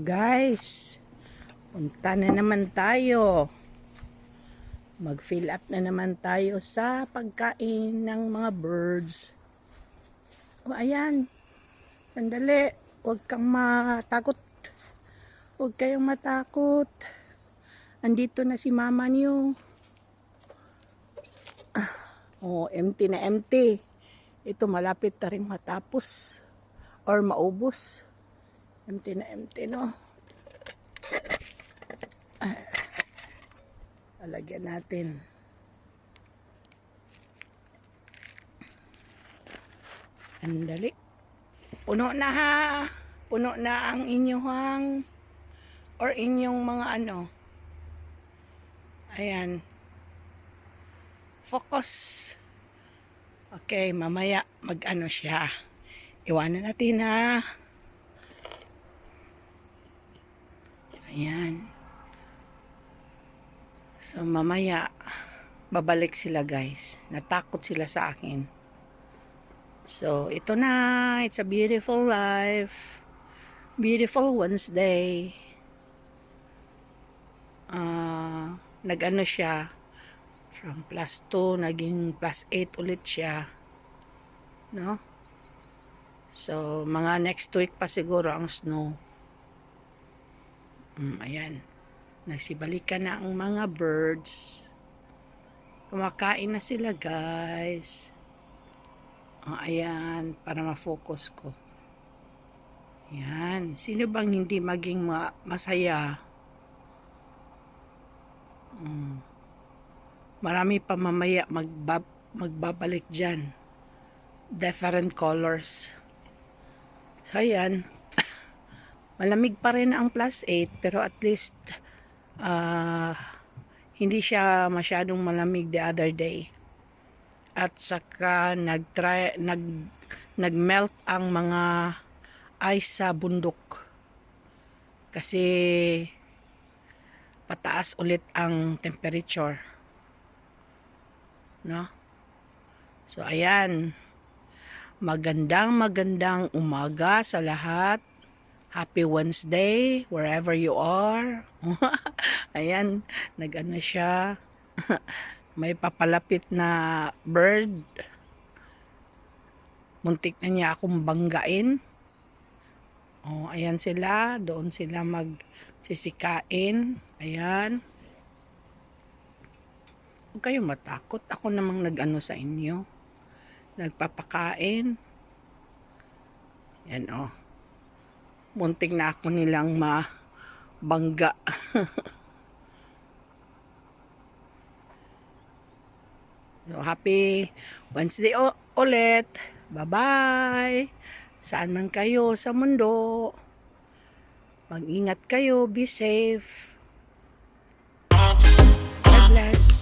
Guys, punta na naman tayo. Mag-fill up na naman tayo sa pagkain ng mga birds. O, ayan. Sandali. Huwag kang matakot. Huwag kayong matakot. Andito na si mama niyo. Oh, empty na empty. Ito malapit na rin matapos or maubos. Empty na empty, no? Lalagyan natin. Andali. Puno na ha. Puno na ang inyong or inyong mga ano. Ayan. Focus. Okay, mamaya mag-ano siya. Iwanan natin ha. Ayan. So mamaya babalik sila guys. Natakot sila sa akin. So ito na. It's a beautiful life. Beautiful Wednesday. Nag-ano siya. From +2 naging +8 ulit siya. No? So mga next week pa siguro ang snow. Ayan. Nagsibalikan na ang mga birds. Kumakain na sila guys. Ayan. Para ma-focus ko. Ayan. Sino bang hindi maging masaya? Marami pa mamaya magbabalik dyan. Different colors. So ayan. Malamig pa rin ang +8 pero at least hindi siya masyadong malamig the other day. At saka nagmelt ang mga ice sa bundok. Kasi pataas ulit ang temperature. No? So ayan. Magandang umaga sa lahat. Happy Wednesday, wherever you are. Ayan, nag-ano siya. May papalapit na bird. Muntik na niya akong banggain. Oh, ayan sila. Doon sila magsisikain. Ayan. Huwag kayong matakot. Ako namang nag-ano sa inyo. Nagpapakain. Yan, oh. Muntik na ako nilang mabangga. So, happy Wednesday ulit. Bye-bye. Saan man kayo sa mundo. Mag-ingat kayo. Be safe. God bless.